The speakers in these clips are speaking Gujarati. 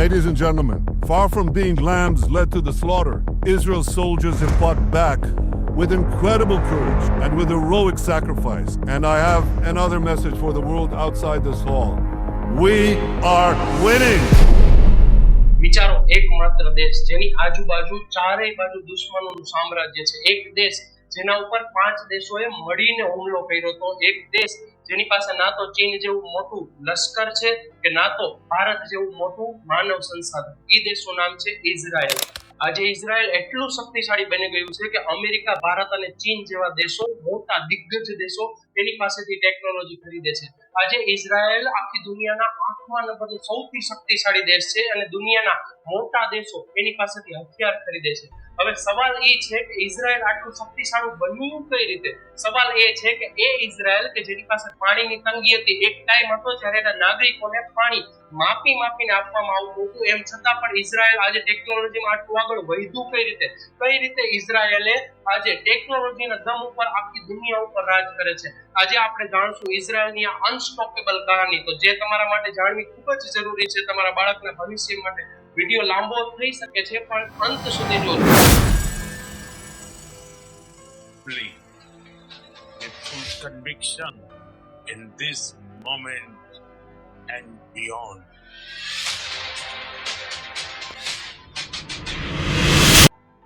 Ladies and gentlemen, far from being lambs led to the slaughter, Israel's soldiers have fought back with incredible courage and with heroic sacrifice. And I have another message for the world outside this hall. We are winning! વિચારો, એકમાત્ર દેશ જેની આજુબાજુ ચારેય બાજુ દુશ્મનોનું સામ્રાજ્ય છે, એક દેશ જેના ઉપર 5 દેશોએ મળીને હુમલો કર્યો હતો, એક દેશ જેની પાસે ના તો ચીન જેવું મોટું લશ્કર છે કે ના તો ભારત જેવું મોટું માનવ સંસાધન. એ દેશનું નામ છે ઇઝરાયલ. આજે ઇઝરાયલ એટલું શક્તિશાળી બની ગયું છે કે અમેરિકા, ભારત અને ચીન જેવા દેશો, મોટા દિગ્ગજ દેશો તેની પાસેથી ટેકનોલોજી ખરીદે છે. આજે ઇઝરાયલ આખી દુનિયાના 8મા નંબરનો સૌથી શક્તિશાળી દેશ છે અને દુનિયાના મોટા દેશો એની પાસેથી હથિયાર ખરીદે છે. હવે સવાલ એ છે કે ઇઝરાયલ આટલું શક્તિશાળી બન્યું કઈ રીતે? સવાલ એ છે કે એ ઇઝરાયલ કે જેની પાસે પાણીની તંગી હતી, એક ટાઈમ હતો જ્યારે એના નાગરિકોને પાણી માપીને આપવામાં આવતું હતું, એમ છતાં પણ ઇઝરાયલ આજે ટેકનોલોજીમાં આટલું આગળ વધ્યું કઈ રીતે ઇઝરાયલે આજે ટેકનોલોજીના દમ ઉપર આખી દુનિયા ઉપર રાજ કરે છે. આજે આપણે જાણશું ઇઝરાયલની આ અનસ્ટોપેબલ કહાની, તો જે તમારા માટે જાણવી ખૂબ જ જરૂરી છે, તમારા બાળકના ભવિષ્ય માટે. વિડિયો લાંબો થઈ શકે છે પણ અંત સુધી જોજો. With full conviction in this moment and beyond.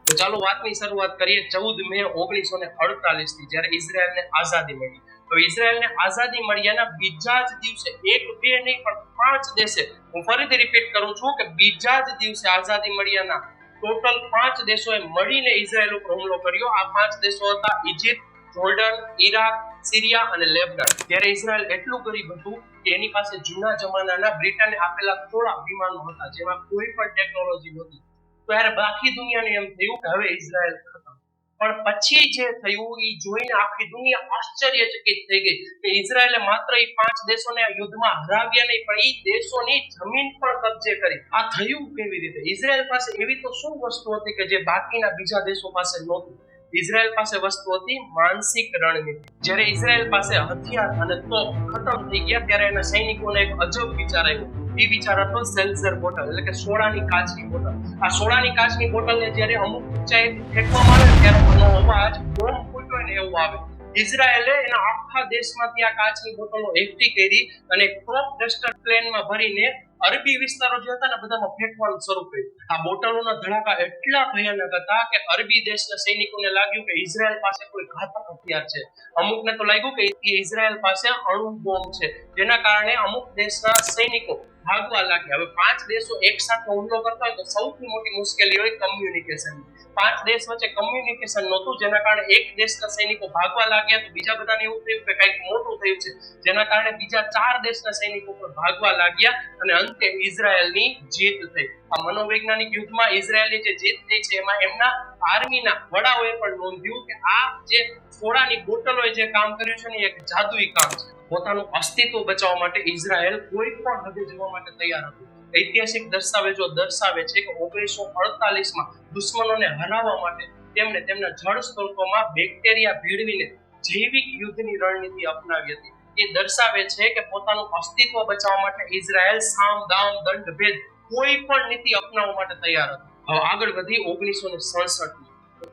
તો ચાલો વાતની શરૂઆત કરીએ 14 મે 1948 થી, જ્યારે ઇઝરાયલને આઝાદી મળી. તો ઇઝરાયલને આઝાદી મળ્યાના બીજા જ દિવસે, એક બે નહીં પણ 5 દેશે, હું ફરીથી રિપીટ કરું છું કે બીજા જ દિવસે આઝાદી મળ્યાના ટોટલ 5 દેશોએ મળીને ઇઝરાયલ ઉપર હુમલો કર્યો. આ 5 દેશો હતા ઇજિપ્ત, જોર્ડન, ઈરાક, સિરિયા અને લેબનાન. ત્યારે ઇઝરાયલ એટલું ગરીબ હતું કે એની પાસે જૂના જમાનાના બ્રિટને આપેલા થોડા વિમાનો હતા, જેમાં કોઈ પણ ટેકનોલોજી નહોતી. ત્યારે બાકી દુનિયાને એમ થયું કે હવે ઇઝરાયલ ખતમ. પણ પછી જે થયું એ જોઈને આખી દુનિયા આશ્ચર્યચકિત થઈ ગઈ કે ઇઝરાયલે માત્ર એ 5 દેશોને આ યુદ્ધમાં હરાવ્યા નહીં, પણ એ દેશોની જમીન પણ કબજે કરી. આ થયું કેવી રીતે? ઇઝરાયલ પાસે એવી તો શું વસ્તુ હતી કે જે બાકીના બીજા દેશો પાસે નહોતી? ઇઝરાયલ પાસે વસ્તુ હતી માનસિક રણનીતિ. જ્યારે ઇઝરાયલ પાસે હથિયાર અને તોપ ખતમ થઈ ગયા, ત્યારે એના સૈનિકોને એક અજબ વિચાર આવ્યો. એ વિચાર હતો સેલ્ઝર બોટલ, એટલે કે સોડાની કાચની બોટલ. આ સોડાની કાચની બોટલને જ્યારે અમુક ઊંચાઈથી ફેંકવામાં આવે ત્યારે એનો અવાજ બોમ્બ ફૂટ્યો ને એવું આવે. ઇઝરાયલે એના આખા દેશમાંથી આ કાચની બોટલો એકઠી કરી અને ક્રોપ ડસ્ટર પ્લેનમાં ભરીને અરબી વિસ્તારો જે હતા ને બધામાં ફેંકવાનું શરૂ કર્યું. આ બોટલોના ધડાકા એટલા ભયાનક હતા કે અરબી દેશના સૈનિકોને લાગ્યું કે ઇઝરાયલ પાસે કોઈ ઘાતક હથિયાર છે. અમુકને તો લાગ્યું કે ઇઝરાયલ પાસે અણુ બોમ્બ છે, જેના કારણે અમુક દેશના સૈનિકો ભાગવા લાગ્યા. હવે 5 દેશો એકસાથે હુમલો કરતા હોય તો સૌથી મોટી મુશ્કેલી હોય કમ્યુનિકેશન. 5 દેશ વચ્ચે કમ્યુનિકેશન નહોતું, જેના કારણે એક દેશના સૈનિકો ભાગવા લાગ્યા તો બીજા બધાને એવું થયું કે કંઈક મોટું થયું છે, જેના કારણે બીજા 4 દેશના સૈનિકો પણ ભાગવા લાગ્યા અને અંતે ઇઝરાયલની જીત થઈ. આ મનોવૈજ્ઞાનિક યુદ્ધમાં ઇઝરાયલની જે જીત થઈ છે એમાં એમના આર્મીના વડાઓએ પણ નોંધ્યું કે આ જે સોડાની બોટલોએ જે કામ કર્યું છે ને એક જાદુઈ કામ છે. પોતાનું અસ્તિત્વ બચાવવા માટે ઇઝરાયલ કોઈ પણ હદે જવા માટે તૈયાર હતું. ઐતિહાસિક દસ્તાવેજો દર્શાવે છે કે 1948માં દુશ્મનોને હરાવવા માટે તેમણે તેમના જળ સ્ત્રોતોમાં બેક્ટેરિયા ભેળવીને જૈવિક યુદ્ધની રણનીતિ અપનાવી હતી. એ દર્શાવે છે કે પોતાનું અસ્તિત્વ બચાવવા માટે ઇઝરાયલ સામ, દામ, દંડ, ભેદ કોઈ પણ નીતિ અપનાવવા માટે તૈયાર હતું. હવે આગળ વધી 1967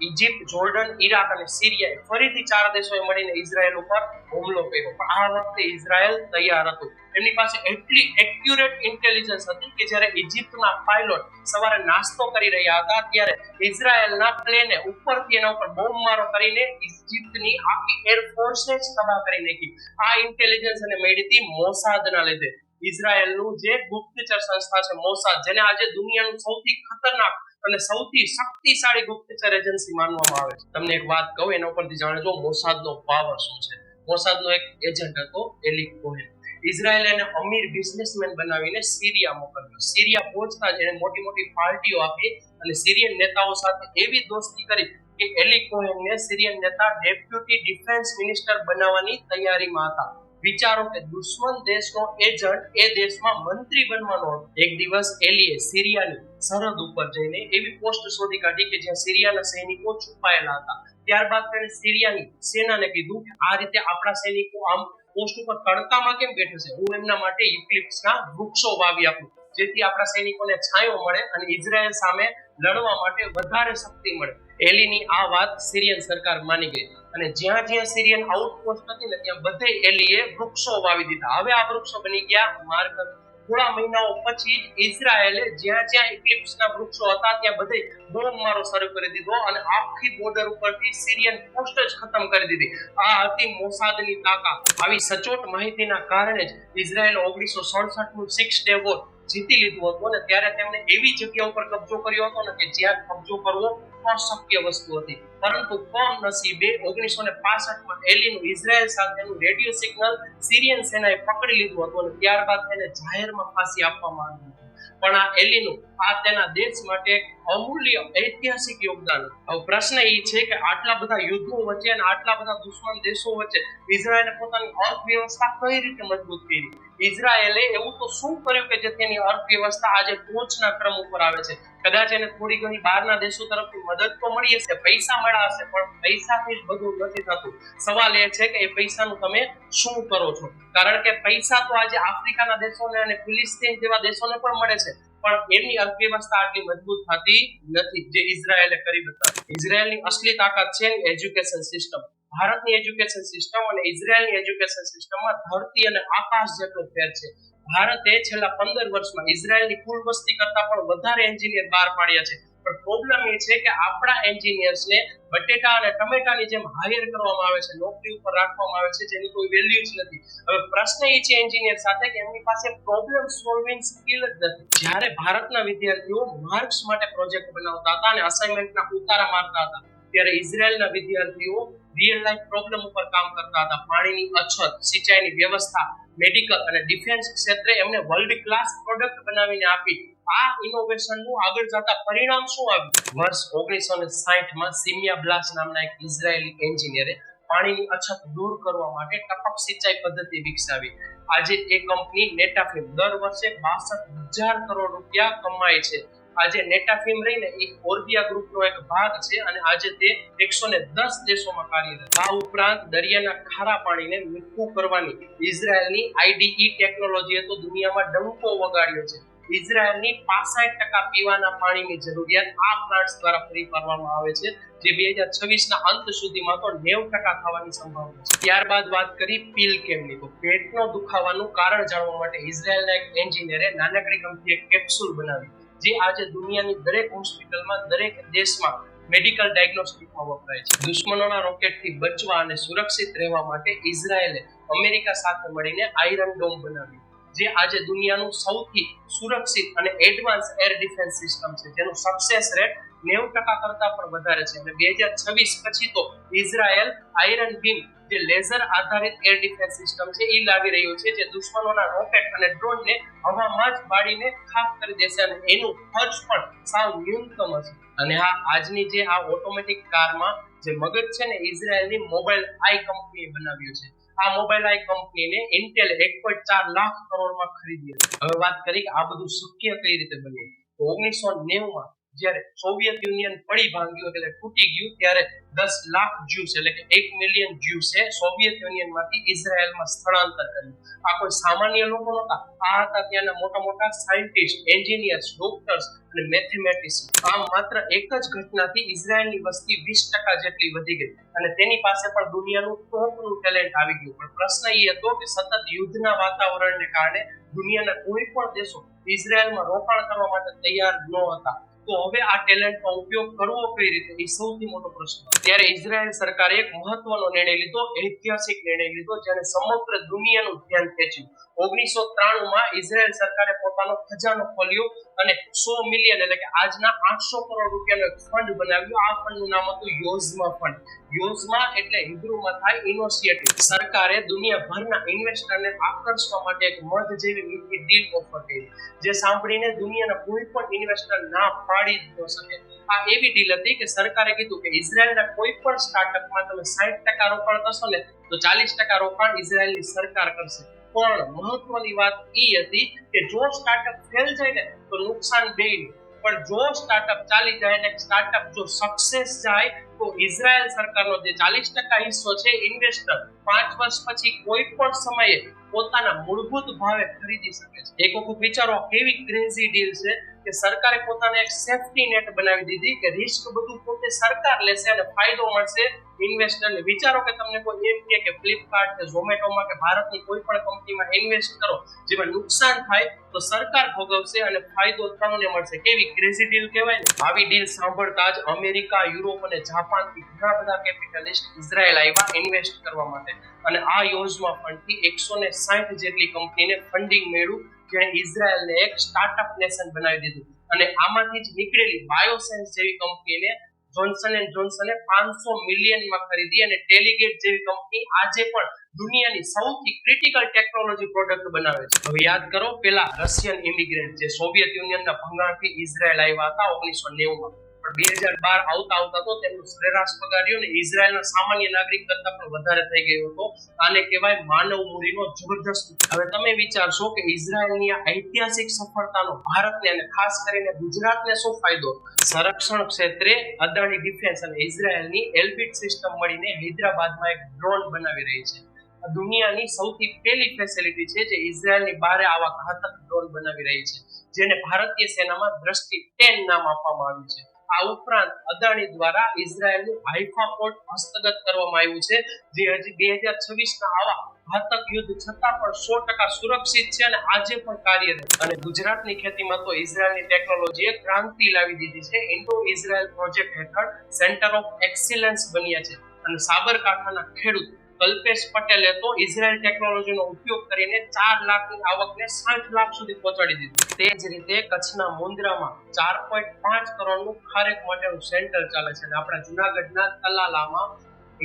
ઇજિપ્ત, જોર્ડન, ઈરાક અને સિરિયાએ ફરીથી 4 દેશોએ મળીને ઇઝરાયલ ઉપર હુમલો કર્યો. પણ આ વખતે ઇઝરાયલ તૈયાર હતું. એમની પાસે એટલી એક્યુરેટ ઇન્ટેલિજન્સ હતી કે જ્યારે ઇજિપ્તના પાયલોટ સવારે નાસ્તો કરી રહ્યા હતા ત્યારે ઇઝરાયલના પ્લેને ઉપરથી એના ઉપર બોમ્બમારો કરીને ઇજિપ્તની આખી એરફોર્સને જ તબાહ કરી નાખી. આ ઇન્ટેલિજન્સ એને મળી હતી મોસાદના લીધે. ઇઝરાયલનું જે ગુપ્તચર સંસ્થા છે મોસાદ, જેને આજે દુનિયાનું સૌથી ખતરનાક અને સૌથી શક્તિશાળી ગુપ્તચર એજન્સી માનવામાં આવે છે. તમને એક વાત કહું, એના ઉપરથી જાણજો મોસાદનો પાવર શું છે. મોસાદનો એક એજન્ટ હતો એલી કોહેન. ઇઝરાયલ એને અમીર બિઝનેસમેન બનાવીને સિરિયા મોકલ્યો. સિરિયા પહોંચતા જ એને મોટી મોટી પાર્ટીઓ આપી અને સિરિયન નેતાઓ સાથે એવી દોસ્તી કરી કે એલી કોહેનને સિરિયન નેતા ડેપ્યુટી ડિફેન્સ મિનિસ્ટર બનાવવાની તૈયારીમાં હતા. વિચારો કે દુશ્મન દેશનો એજન્ટ એ દેશમાં મંત્રી બનવાનો હતો. એક દિવસ એલીએ સિરિયાની સરહદ ઉપર જઈને એવી પોસ્ટ શોધી કાઢી કે જ્યાં સિરિયાના સૈનિકો છુપાયેલા હતા. ત્યારબાદ તેણે સિરિયાની સેનાને કીધું કે આ રીતે આપણા સૈનિકો આમ પોસ્ટ ઉપર તડકામાં કેમ બેઠે છે, હું એમના માટે યુકેલિપ્ટસના વૃક્ષો વાવી આપું. જેથી આપણા સૈનિકોને છાંયો મળે અને ઇઝરાયલ સામે લડવા માટે વધારે શક્તિ મળે. એલીની આ વાત સિરિયન સરકાર માની ગઈ અને જ્યાં જ્યાં સિરિયન આઉટપોસ્ટ હતી ને ત્યાં બધે એલીએ વૃક્ષો વાવી દીધા. હવે આ વૃક્ષો બની ગયા માર્કર. થોડા મહિનાઓ પછી ઇઝરાયેલે જ્યાં જ્યાં ઇક્લિપ્સના વૃક્ષો હતા ત્યાં બધે બોમ્બમારો શરૂ કરી દીધો અને આખી બોર્ડર ઉપરથી સિરિયન પોસ્ટ જ ખતમ કરી દીધી. આ હતી મોસાદની તાકાત. આવી સચોટ માહિતીના કારણે જ ઇઝરાયેલ 1967 નું 6 ડે વોર જીતી લીધું હતું અને ત્યારે તેમણે એવી જગ્યા ઉપર કબજો કર્યો હતો ને કે જ્યાં કબજો કરવો અશક્ય વસ્તુ હતી. પરંતુ કમનસીબે 1965 માં એલીનું ઇઝરાયેલ સાથેનું રેડિયો સિગ્નલ સિરિયન સેનાએ પકડી લીધું હતું અને ત્યારબાદ તેને જાહેરમાં ફાંસી આપવામાં આવી હતી. પણ આ એલીનું આ તેના દેશ માટે અમૂલ્ય ઐતિહાસિક યોગદાન. હવે પ્રશ્ન એ છે કે આટલા બધા યુદ્ધો વચ્ચે અને આટલા બધા દુશ્મન દેશો વચ્ચે ઇઝરાયેલે પોતાની અર્થવ્યવસ્થા કઈ રીતે મજબૂત કરી? ઇઝરાયેલે એવું તો શું કર્યું કે જેથી એની અર્થવ્યવસ્થા આજે ટોચના ક્રમ ઉપર આવે છે? કદાચ એને થોડી ઘણી બહારના દેશો તરફથી મદદ તો મળી હશે, પૈસા મળ્યા હશે, પણ પૈસાથી જ બધું નથી થતું. સવાલ એ છે કે એ પૈસાનું તમે શું કરો છો? કારણ કે પૈસા તો આજે આફ્રિકાના દેશોને અને ફિલિસ્તીન જેવા દેશોને પણ મળે છે, પણ એમની અર્થવ્યવસ્થા આટલી મજબૂત થતી નથી જે ઇઝરાયેલે કરી બતાવી. ઇઝરાયેલની અસલી તાકાત છે એજ્યુકેશન સિસ્ટમ. ભારતની એજ્યુકેશન સિસ્ટમ અને ઇઝરાયેલની એજ્યુકેશન સિસ્ટમમાં ધરતી અને આકાશ જેટલો ફેર છે. ભારતે છેલ્લા 15 વર્ષમાં ઇઝરાયેલની કુલ વસ્તી કરતા પણ વધારે એન્જિનિયર બહાર પાડ્યા છે. પણ પ્રોબ્લેમ એ છે કે આપણા એન્જિનિયર્સને બટેટા અને ટમેટાની જેમ હાયર કરવામાં આવે છે, નોકરી ઉપર રાખવામાં આવે છે જેની કોઈ વેલ્યુ જ નથી. હવે પ્રશ્ન એ છે એન્જિનિયર સાથે કે એમની પાસે પ્રોબ્લેમ સોલ્વિંગ સ્કિલ જ નથી. જ્યારે ભારતના વિદ્યાર્થીઓ માર્ક્સ માટે પ્રોજેક્ટ બનાવતા હતા અને અસાઇનમેન્ટના ઉતારા મારતા હતા, ત્યારે ઇઝરાયેલના વિદ્યાર્થીઓ રિયલ લાઈફ પ્રોબ્લેમ ઉપર કામ કરતા હતા. પાણીની અછત, સિંચાઈની વ્યવસ્થા, મેડિકલ અને ડિફેન્સ ક્ષેત્રે એમને વર્લ્ડ ક્લાસ પ્રોડક્ટ બનાવીને આપી. આ ઇનોવેશનનું આગળ જતા પરિણામ શું આવ્યું? વર્ષ 1960 માં સિમિયા બ્લાસ નામના એક ઇઝરાયેલી એન્જિનિયરે પાણીની અછત દૂર કરવા માટે ટપક સિંચાઈ પદ્ધતિ વિકસાવી. આજે એ કંપની નેટાફિમ દર વર્ષે 62,000 કરોડ રૂપિયા કમાય છે. આજે નેટાફિમ રહીને એ ઓર્બિયા ગ્રુપનો એક ભાગ છે અને આજે તે 110 દેશોમાં કાર્યરત. આ ઉપરાંત દરિયાના ખારા પાણીને મીઠું કરવાની ઇઝરાયેલની IDE ટેકનોલોજીએ તો દુનિયામાં ડંકો વગાડ્યો છે. ઇઝરાયેલની 65% પીવાના પાણીની જરૂરિયાત આ પ્લાન્ટ્સ દ્વારા પૂરી કરવામાં આવે છે, જે 2026 ના અંત સુધીમાં તો 90% થવાની સંભાવના છે. ત્યારબાદ વાત કરી પીલ કેમની. તો પેટનો દુખાવાનું કારણ જાણવા માટે ઇઝરાયેલના એક એન્જિનિયરે નાનકડી કંપની એક કેપ્સ્યુલ બનાવી, જે આજે દુનિયાની દરેક હોસ્પિટલમાં, દરેક દેશમાં મેડિકલ ડાયગ્નોસ્ટિકમાં વપરાય છે. દુશ્મનોના રોકેટથી બચવા અને સુરક્ષિત રહેવા માટે ઇઝરાયેલે અમેરિકા સાથે મળીને આયરન ડોમ બનાવ્યું, જે આજે દુનિયાનું સૌથી સુરક્ષિત અને એડવાન્સ એર ડિફેન્સ સિસ્ટમ છે, જેનું સક્સેસ રેટ 90% કરતા પણ વધારે છે. અને 2026 પછી તો ઇઝરાયેલ આયરન બીમ જે લેઝર આધારિત એર ડિફેન્સ સિસ્ટમ છે એ લાવી રહ્યું છે, જે દુશ્મનોના રોકેટ અને ડ્રોનને હવામાં જ બાળીને ખાક કરી દેશે અને એનું ખર્ચ પણ સાવ ન્યૂનતમ હશે. અને હા, આજની જે આ ઓટોમેટિક કારમાં જે મગજ છે ને, ઇઝરાયેલની મોબાઈલ આઈ કંપનીએ બનાવ્યું છે. આ મોબાઈલ આઈ કંપનીને ઇન્ટેલ 1.4 લાખ કરોડમાં ખરીદી હતી. હવે વાત કરી કે આ બધું શક્ય કઈ રીતે બન્યું. તો 1990 માં જ્યારે સોવિયત યુનિયન પડી ભાંગ્યું એટલે તૂટી ગયું, ત્યારે 10 લાખ જ્યુસ એટલે કે 1 મિલિયન જ્યુસે સોવિયત યુનિયનમાંથી ઇઝરાયેલમાં સ્થળાંતર કર્યું. આ કોઈ સામાન્ય લોકો નહોતા. આ હતા ત્યાંના મોટા મોટા સાયન્ટિસ્ટ, એન્જિનિયર્સ, ડોક્ટર્સ અને મેથેમેટિશિયન. આમ માત્ર એક જ ઘટનાથી ઇઝરાયેલની વસ્તી 20% જેટલી વધી ગઈ અને તેની પાસે પણ દુનિયાનું ટોપનું ટેલેન્ટ આવી ગયું. પણ પ્રશ્ન એ હતો કે સતત યુદ્ધના વાતાવરણને કારણે દુનિયાના કોઈ પણ દેશો ઇઝરાયેલમાં રોકાણ કરવા માટે તૈયાર ન હતા. તો હવે આ ટેલેન્ટનો ઉપયોગ કરવો કઈ રીતે, એ સૌથી મોટો પ્રશ્ન. ત્યારે ઇઝરાયેલ સરકારે એક મહત્વનો નિર્ણય લીધો, ઐતિહાસિક નિર્ણય લીધો, જેને સમગ્ર દુનિયાનું ધ્યાન ખેંચ્યું. 1993 માં ઇઝરાયેલ સરકારે પોતાનો ખજાનો ખોલ્યો અને 100 મિલિયન એટલે કે આજના 800 કરોડ રૂપિયાનો એક ફંડ બનાવ્યો. આ ફંડનું નામ હતું યોઝમા ફંડ. યોઝમા એટલે હિબ્રુમાં થાય ઇનિશિયેટિવ. સરકારે દુનિયાભરના ઇન્વેસ્ટરને આકર્ષવા માટે એક મધ જેવી મીઠી ડીલ ઓફર કરી, જે સાંભળીને દુનિયાના કોઈ પણ ઇન્વેસ્ટર ના પાડી ન શકે. આ એવી ડીલ હતી કે સરકારે કીધું કે ઇઝરાયેલના કોઈ પણ સ્ટાર્ટઅપમાં તમે 60% રોકાણ કરશો ને, તો 40% રોકાણ ઇઝરાયેલની સરકાર કરશે. પણ મહત્વની વાત એ હતી કે જો સ્ટાર્ટઅપ ફેલ જાય ને તો નુકસાન બેયનું, પણ જો સ્ટાર્ટઅપ ચાલી જાય ને સ્ટાર્ટઅપ જો સક્સેસ જાય તો ઇઝરાયલ સરકારનો જે 40% હિસ્સો છે ઇન્વેસ્ટર 5 વર્ષ પછી કોઈ પણ સમયે પોતાના મૂળભૂત ભાવે ખરીદી શકે છે. એક વખત વિચારો કેવી ક્રેઝી ડીલ છે કે સરકારે પોતાને એક સેફટી નેટ બનાવી દીધી કે રિસ્ક બધું પોતે સરકાર લેશે અને ફાયદો મળશે ઇન્વેસ્ટરને. વિચારો કે તમને કોઈ એમ કે ફ્લિપકાર્ટ કે ઝોમેટોમાં કે ભારતની કોઈ પણ કંપનીમાં ઇન્વેસ્ટ કરો જેમાં નુકસાન થાય તો સરકાર ભોગવશે અને ફાયદો તમને મળશે. કેવી ક્રેઝી ડીલ કહેવાય ને. આવી ડીલ સાંભળતા જ અમેરિકા, યુરોપ અને જાપાનથી ઘણા બધા કેપિટલિસ્ટ ઇઝરાયલ આવ્યા ઇન્વેસ્ટ કરવા માટે અને આ યોજના ફંડથી 160 જેટલી કંપનીને ફંડિંગ મળ્યું, જેણે ઇઝરાયલને એક સ્ટાર્ટઅપ નેશન બનાવી દીધું. અને આમાંથી જ નીકળેલી બાયોસેન્સ જેવી કંપનીને જોન્સન એન્ડ જોન્સને 500 મિલિયનમાં ખરીદી અને ટેલિગેટ જેવી કંપની આજે પણ દુનિયાની સૌથી ક્રિટિકલ ટેકનોલોજી પ્રોડક્ટ બનાવે છે. હવે યાદ કરો પેલા રશિયન ઇમિગ્રન્ટ જે સોવિયત યુનિયનના ભંગાણથી ઇઝરાયલ આવ્યા હતા 1990માં, પણ 2012 આવતા આવતા તો તેમનો સરેરાશ પગાર રહ્યો ને ઇઝરાયલના સામાન્ય નાગરિક કરતા પણ વધારે થઈ ગયો હતો. આને કહેવાય માનવ મૂડીનો જબરદસ્ત. હવે તમે વિચારશો કે ઇઝરાયલની આ ઐતિહાસિક સફળતાનો ભારતને અને ખાસ કરીને ગુજરાતને શું ફાયદો? સંરક્ષણ ક્ષેત્રે અદાણી ડિફેન્સ અને ઇઝરાયલની એલ્બિટ સિસ્ટમ મળીને હૈદરાબાદમાં એક ડ્રોન બનાવી રહી છે. આ દુનિયાની સૌથી પહેલી ફેસિલિટી છે જે ઇઝરાયલની બહાર આવા ઘાતક ડ્રોન બનાવી રહી છે, જેને ભારતીય સેનામાં દ્રષ્ટિ 10 નામ આપવામાં આવ્યું છે. આ ઉપરાંત અદાણી દ્વારા ઇઝરાયલનું હાઇફા પોર્ટ હસ્તગત કરવામાં આવ્યું છે, જે હજી 2026ના આવા ઘાતક યુદ્ધ છતાં પણ 100% સુરક્ષિત છે અને આજે પણ કાર્યરત. અને ગુજરાતની ખેતીમાં તો ઇઝરાયલની ટેકનોલોજીએ ક્રાંતિ લાવી દીધી છે. ઇન્ડો ઇઝરાયલ પ્રોજેક્ટ હેઠળ સેન્ટર ઓફ એક્સિલન્સ બન્યા છે અને સાબરકાંઠાના ખેડૂત કલ્પેશ પટેલે તો ઇઝરાયલ ટેકનોલોજીનો ઉપયોગ કરીને 4 લાખની આવકને 60 લાખ સુધી પહોંચાડી દીધી. તે જ રીતે કચ્છના મુન્દ્રામાં 4.5 કરોડનું ખારેક માટેનું સેન્ટર ચાલે છે અને આપણા જુનાગઢના તલાલામાં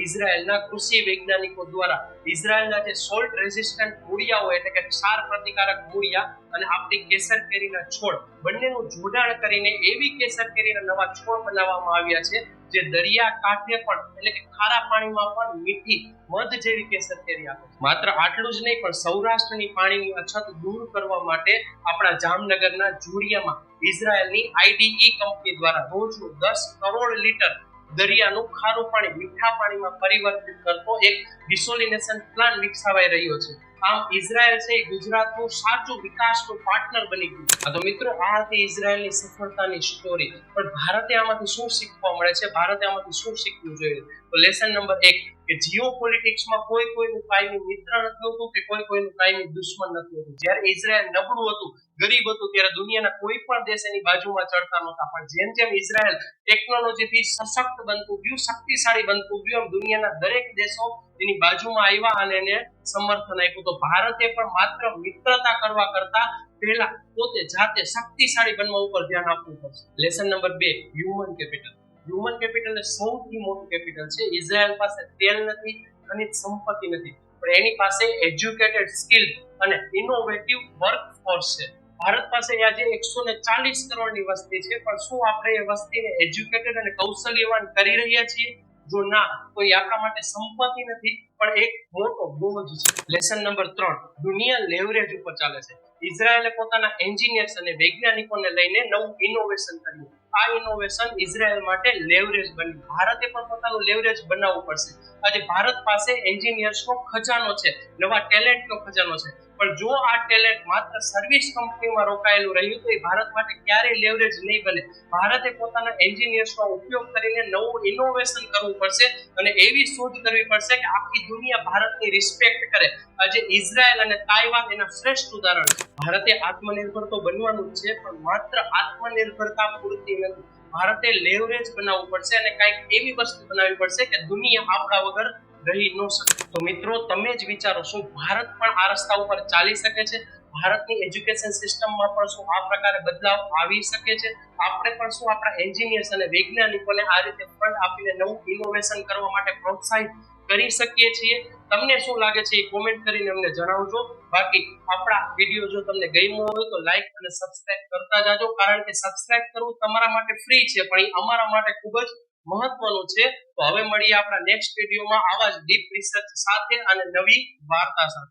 ઇઝરાયલના કૃષિ વૈજ્ઞાનિકો દ્વારા ઇઝરાયલના જે સોલ્ટ રેઝિસ્ટન્ટ મૂળિયાઓ એટલે કે ક્ષાર પ્રતિકારક મૂળિયા અને આપણી કેસર કેરીના છોડ બંનેનું જોડાણ કરીને એવી કેસર કેરીના નવા છોડ બનાવવામાં આવ્યા છે જે દરિયા કાંઠે પણ એટલે કે ખારા પાણીમાં પણ મીઠી મધ જેવી કેસર કેરી આપે છે. માત્ર આટલું જ નહીં પણ સૌરાષ્ટ્રની પાણીની અછત દૂર કરવા માટે આપણા જામનગરના જોડિયામાં ઇઝરાયલની આઈડીઈ કંપની દ્વારા રોજનું 10 કરોડ લીટર દરિયાનું ખારું પાણી મીઠા પાણીમાં પરિવર્તિત કરતો એક ડિસોલિનેશન પ્લાન્ટ વિકસાવાઈ રહ્યો છે. આમ ઇઝરાયલ છે ગુજરાતનું સાચું વિકાસનું પાર્ટનર બની ગયું. તો મિત્રો આ હતી ઇઝરાયલની સફળતાની સ્ટોરી. પણ ભારતે આમાંથી શું શીખવા મળે છે? ભારતે આમાંથી શું શીખવું જોઈએ? તો લેસન નંબર 1 કે જીઓપોલિટિક્સમાં કોઈ કોઈનું કાયમી મિત્ર નથી હોતું કે કોઈ કોઈનું કાયમી દુશ્મન નથી હોતું. જ્યારે ઇઝરાયલ નબળું હતું, ગરીબ હતું, ત્યારે દુનિયાના કોઈ પણ દેશ એની બાજુમાં ચડતા નહોતા. પણ જેમ જેમ ઇઝરાયલ ટેકનોલોજીથી સશક્ત બનતું ગયું, શક્તિશાળી બનતું ગયું, એમ દુનિયાના દરેક દેશો એની બાજુમાં આવ્યા અને એને સમર્થન આપ્યું. તો ભારતે પણ માત્ર મિત્રતા કરવા કરતા પહેલા પોતે જાતે શક્તિશાળી બનવા ઉપર ધ્યાન આપવું પડશે. Lesson number 2 human capital. Human capital એ સૌથી મોટું કેપિટલ છે. ઇઝરાયલ પાસે તેલ નથી, ખનિજ સંપત્તિ નથી, પણ એની પાસે એજ્યુકેટેડ, સ્કિલ્ડ અને ઇનોવેટિવ વર્કફોર્સ છે. ભારત પાસે આજે 140 કરોડની વસ્તી છે, પણ શું આપણે એ વસ્તીને એજ્યુકેટેડ અને કૌશલ્યવાન કરી રહ્યા છીએ? જો ના, તો એ આપણા માટે સંપત્તિ નથી પણ એક મોટો બોજ છે. લેસન નંબર 3 દુનિયા લેવરેજ ઉપર ચાલે છે. ઇઝરાયલે પોતાના એન્જિનિયર્સ અને વૈજ્ઞાનિકોને લઈને નવું ઇનોવેશન કર્યું. આ ઇનોવેશન ઇઝરાયલ માટે લેવરેજ બન્યું. ભારતે પણ પોતાનું લેવરેજ બનાવવું પડશે. આજે ભારત પાસે એન્જિનિયર્સનો ખજાનો છે, નવા ટેલેન્ટનો ખજાનો છે, પણ જો આ ટેલેન્ટ માત્ર સર્વિસ કંપનીમાં રોકાયેલું રહ્યું તો એ ભારત માટે ક્યારેય લેવરેજ નહીં બને. ભારતે પોતાના એન્જિનિયર્સનો ઉપયોગ કરીને નવું ઇનોવેશન કરવું પડશે અને એવી શોધ કરવી પડશે કે આખી દુનિયા ભારતની રિસ્પેક્ટ કરે. આજે ઇઝરાયલ અને તાઇવાન એના શ્રેષ્ઠ ઉદાહરણ છે. ભારતે આત્મનિર્ભર તો બનવાનું જ છે, પણ માત્ર આત્મનિર્ભરતા પૂરતી નથી. ભારતે લેવરેજ બનાવવું પડશે અને કંઈક એવી વસ્તુ બનાવવી પડશે કે દુનિયા આપણા વગર રહી ન શકે. તો મિત્રો તમે જ વિચારો, શું ભારત પણ આ રસ્તા ઉપર ચાલી શકે છે? ભારતની એજ્યુકેશન સિસ્ટમમાં પણ શું આ પ્રકારે બદલાવ આવી શકે છે? આપણે પણ શું આપણા એન્જિનિયર્સ અને વૈજ્ઞાનિકોને આ રીતે ફંડ આપીને નવું ઇનોવેશન કરવા માટે પ્રોત્સાહિત કરી શકીએ છીએ? તમને શું લાગે છે એ કોમેન્ટ કરીને અમને જણાવજો. બાકી આપણા વિડીયો જો તમને ગમ્યો હોય તો લાઈક અને સબસ્ક્રાઇબ કરતા જાજો, કારણ કે સબસ્ક્રાઇબ કરવું તમારા માટે ફ્રી છે, પણ એ અમારા માટે ખૂબ જ મહત્વનું છે. તો હવે મળીએ આપણા નેક્સ્ટ વિડીયોમાં આવા જ ડીપ રિસર્ચ સાથે અને નવી વાર્તા સાથે.